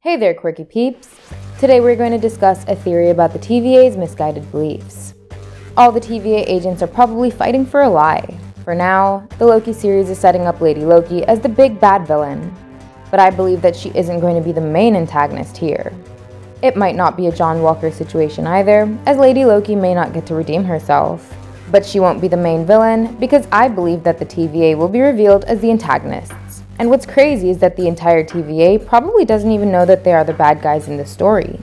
Hey there, quirky peeps! Today we're going to discuss a theory about the TVA's misguided beliefs. All the TVA agents are probably fighting for a lie. For now, the Loki series is setting up Lady Loki as the big bad villain, but I believe that she isn't going to be the main antagonist here. It might not be a John Walker situation either, as Lady Loki may not get to redeem herself. But she won't be the main villain because I believe that the TVA will be revealed as the antagonists. And what's crazy is that the entire TVA probably doesn't even know that they are the bad guys in this story.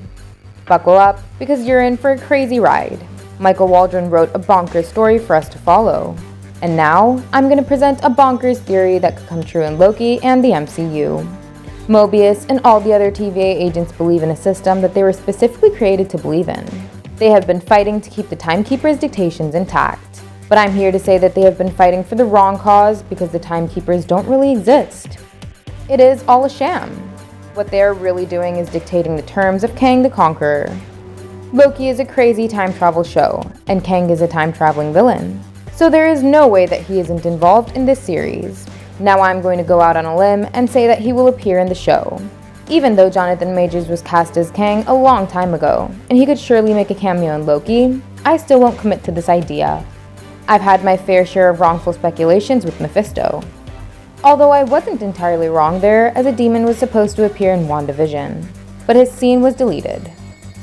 Buckle up, because you're in for a crazy ride. Michael Waldron wrote a bonkers story for us to follow. And now, I'm going to present a bonkers theory that could come true in Loki and the MCU. Mobius and all the other TVA agents believe in a system that they were specifically created to believe in. They have been fighting to keep the Timekeepers' dictations intact. But I'm here to say that they have been fighting for the wrong cause because the Timekeepers don't really exist. It is all a sham. What they are really doing is dictating the terms of Kang the Conqueror. Loki is a crazy time travel show, and Kang is a time-traveling villain. So there is no way that he isn't involved in this series. Now I'm going to go out on a limb and say that he will appear in the show. Even though Jonathan Majors was cast as Kang a long time ago, and he could surely make a cameo in Loki, I still won't commit to this idea. I've had my fair share of wrongful speculations with Mephisto. Although I wasn't entirely wrong there, as a demon was supposed to appear in WandaVision, but his scene was deleted.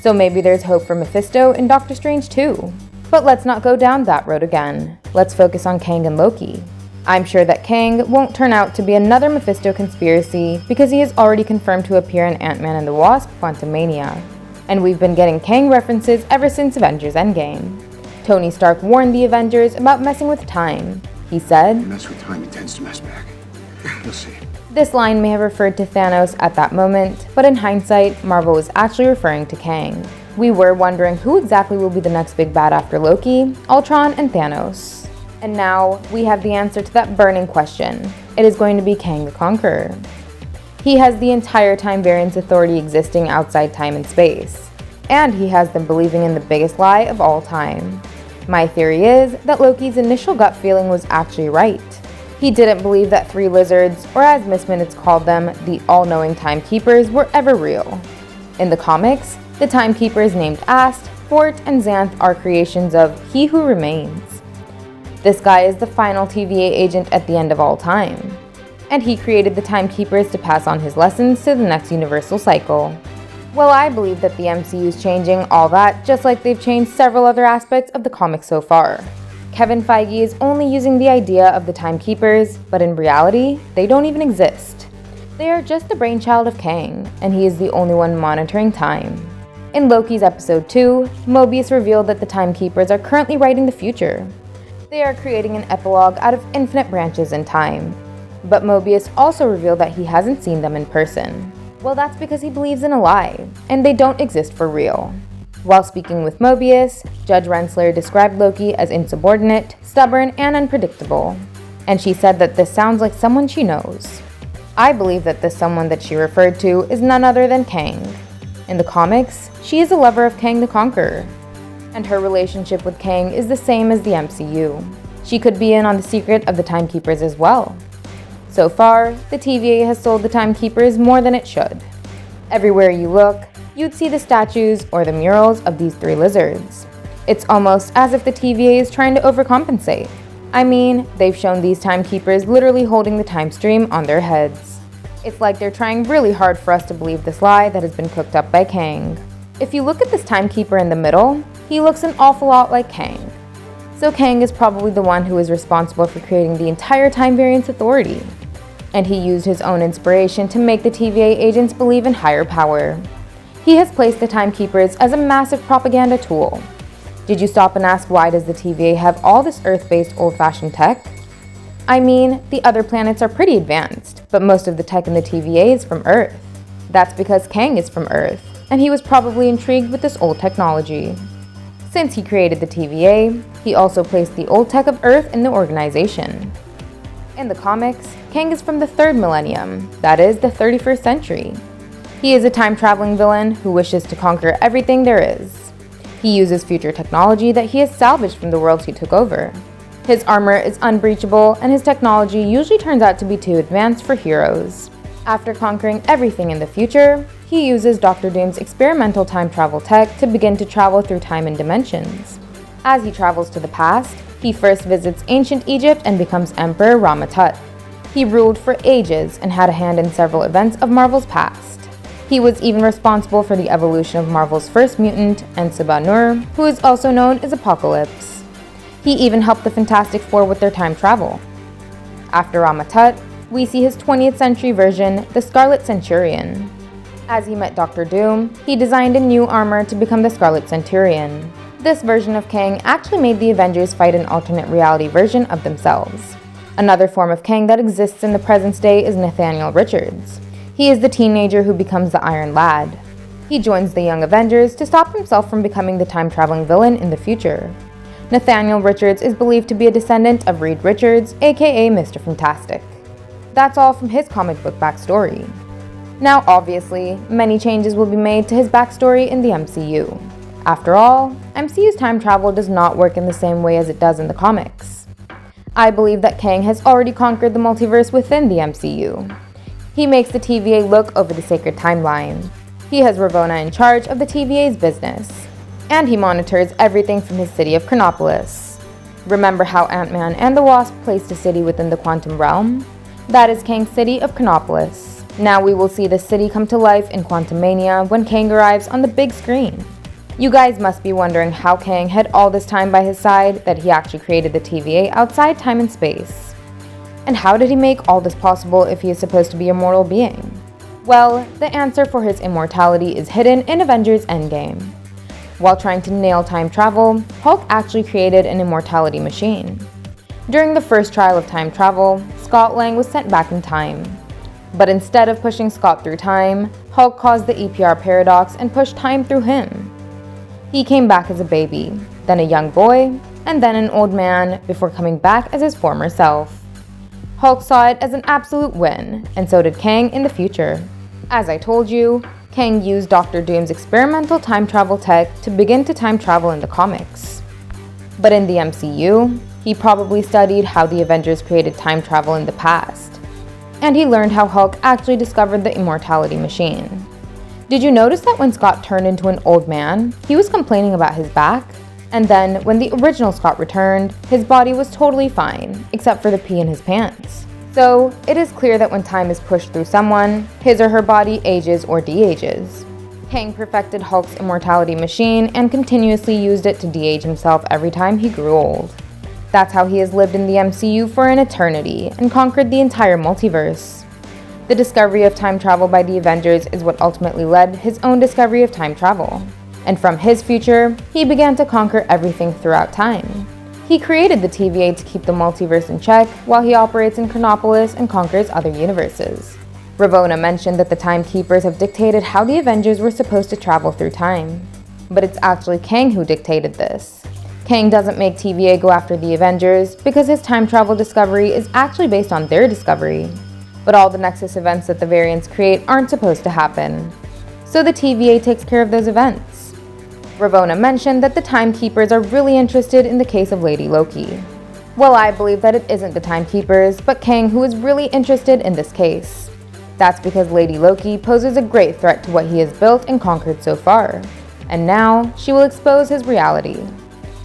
So maybe there's hope for Mephisto in Doctor Strange too. But let's not go down that road again. Let's focus on Kang and Loki. I'm sure that Kang won't turn out to be another Mephisto conspiracy because he is already confirmed to appear in Ant-Man and the Wasp: Quantumania. And we've been getting Kang references ever since Avengers Endgame. Tony Stark warned the Avengers about messing with time. He said, "You mess with time, it tends to mess back. You'll see." This line may have referred to Thanos at that moment, but in hindsight, Marvel was actually referring to Kang. We were wondering who exactly will be the next big bad after Loki, Ultron, and Thanos. And now, we have the answer to that burning question. It is going to be Kang the Conqueror. He has the entire time variance authority existing outside time and space. And he has them believing in the biggest lie of all time. My theory is that Loki's initial gut feeling was actually right. He didn't believe that three lizards, or as Miss Minutes called them, the all-knowing Timekeepers, were ever real. In the comics, the Timekeepers named Ast, Fort, and Xanth are creations of He Who Remains. This guy is the final TVA agent at the end of all time. And he created the Timekeepers to pass on his lessons to the next universal cycle. Well, I believe that the MCU is changing all that, just like they've changed several other aspects of the comics so far. Kevin Feige is only using the idea of the Timekeepers, but in reality, they don't even exist. They are just the brainchild of Kang, and he is the only one monitoring time. In Loki's episode 2, Mobius revealed that the Timekeepers are currently writing the future. They are creating an epilogue out of infinite branches in time. But Mobius also revealed that he hasn't seen them in person. Well, that's because he believes in a lie, and they don't exist for real. While speaking with Mobius, Judge Rensselaer described Loki as insubordinate, stubborn, and unpredictable. And she said that this sounds like someone she knows. I believe that this someone that she referred to is none other than Kang. In the comics, she is a lover of Kang the Conqueror. And her relationship with Kang is the same as the MCU. She could be in on the secret of the Timekeepers as well. So far, the TVA has sold the Timekeepers more than it should. Everywhere you look, you'd see the statues or the murals of these three lizards. It's almost as if the TVA is trying to overcompensate. I mean, they've shown these Timekeepers literally holding the time stream on their heads. It's like they're trying really hard for us to believe this lie that has been cooked up by Kang. If you look at this Timekeeper in the middle, he looks an awful lot like Kang. So Kang is probably the one who is responsible for creating the entire time variance authority. And he used his own inspiration to make the TVA agents believe in higher power. He has placed the Timekeepers as a massive propaganda tool. Did you stop and ask why does the TVA have all this Earth-based old-fashioned tech? I mean, the other planets are pretty advanced, but most of the tech in the TVA is from Earth. That's because Kang is from Earth, and he was probably intrigued with this old technology. Since he created the TVA, he also placed the old tech of Earth in the organization. In the comics, Kang is from the 3rd millennium, that is, the 31st century. He is a time-traveling villain who wishes to conquer everything there is. He uses future technology that he has salvaged from the worlds he took over. His armor is unbreachable, and his technology usually turns out to be too advanced for heroes. After conquering everything in the future, he uses Dr. Doom's experimental time travel tech to begin to travel through time and dimensions. As he travels to the past, he first visits ancient Egypt and becomes Emperor Rama-Tut. He ruled for ages and had a hand in several events of Marvel's past. He was even responsible for the evolution of Marvel's first mutant, Nur, who is also known as Apocalypse. He even helped the Fantastic Four with their time travel. After Rama-Tut, we see his 20th century version, the Scarlet Centurion. As he met Dr. Doom, he designed a new armor to become the Scarlet Centurion. This version of Kang actually made the Avengers fight an alternate reality version of themselves. Another form of Kang that exists in the present day is Nathaniel Richards. He is the teenager who becomes the Iron Lad. He joins the Young Avengers to stop himself from becoming the time-traveling villain in the future. Nathaniel Richards is believed to be a descendant of Reed Richards, aka Mr. Fantastic. That's all from his comic book backstory. Now obviously, many changes will be made to his backstory in the MCU. After all, MCU's time travel does not work in the same way as it does in the comics. I believe that Kang has already conquered the multiverse within the MCU. He makes the TVA look over the sacred timeline. He has Ravonna in charge of the TVA's business. And he monitors everything from his city of Chronopolis. Remember how Ant-Man and the Wasp placed a city within the quantum realm? That is Kang's city of Chronopolis. Now we will see this city come to life in Quantumania when Kang arrives on the big screen. You guys must be wondering how Kang had all this time by his side that he actually created the TVA outside time and space. And how did he make all this possible if he is supposed to be a mortal being? Well, the answer for his immortality is hidden in Avengers Endgame. While trying to nail time travel, Hulk actually created an immortality machine. During the first trial of time travel, Scott Lang was sent back in time. But instead of pushing Scott through time, Hulk caused the EPR paradox and pushed time through him. He came back as a baby, then a young boy, and then an old man before coming back as his former self. Hulk saw it as an absolute win, and so did Kang in the future. As I told you, Kang used Dr. Doom's experimental time travel tech to begin to time travel in the comics. But in the MCU, he probably studied how the Avengers created time travel in the past. And he learned how Hulk actually discovered the immortality machine. Did you notice that when Scott turned into an old man, he was complaining about his back? And then, when the original Scott returned, his body was totally fine, except for the pee in his pants. So, it is clear that when time is pushed through someone, his or her body ages or de-ages. Kang perfected Hulk's immortality machine and continuously used it to de-age himself every time he grew old. That's how he has lived in the MCU for an eternity and conquered the entire multiverse. The discovery of time travel by the Avengers is what ultimately led his own discovery of time travel. And from his future, he began to conquer everything throughout time. He created the TVA to keep the multiverse in check while he operates in Chronopolis and conquers other universes. Ravonna mentioned that the Timekeepers have dictated how the Avengers were supposed to travel through time. But it's actually Kang who dictated this. Kang doesn't make TVA go after the Avengers because his time travel discovery is actually based on their discovery. But all the Nexus events that the variants create aren't supposed to happen. So the TVA takes care of those events. Ravonna mentioned that the Timekeepers are really interested in the case of Lady Loki. Well, I believe that it isn't the Timekeepers, but Kang who is really interested in this case. That's because Lady Loki poses a great threat to what he has built and conquered so far. And now, she will expose his reality.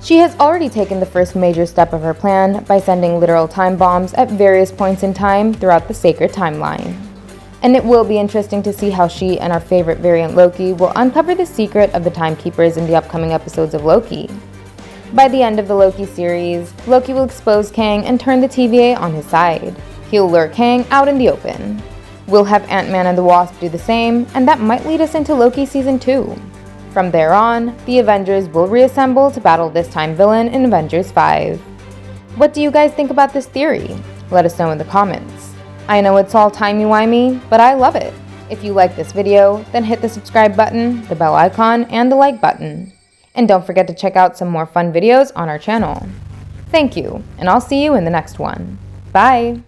She has already taken the first major step of her plan by sending literal time bombs at various points in time throughout the sacred timeline. And it will be interesting to see how she and our favorite variant Loki will uncover the secret of the Timekeepers in the upcoming episodes of Loki. By the end of the Loki series, Loki will expose Kang and turn the TVA on his side. He'll lure Kang out in the open. We'll have Ant-Man and the Wasp do the same, and that might lead us into Loki Season 2. From there on, the Avengers will reassemble to battle this time villain in Avengers 5. What do you guys think about this theory? Let us know in the comments. I know it's all timey-wimey, but I love it. If you like this video, then hit the subscribe button, the bell icon, and the like button. And don't forget to check out some more fun videos on our channel. Thank you, and I'll see you in the next one. Bye!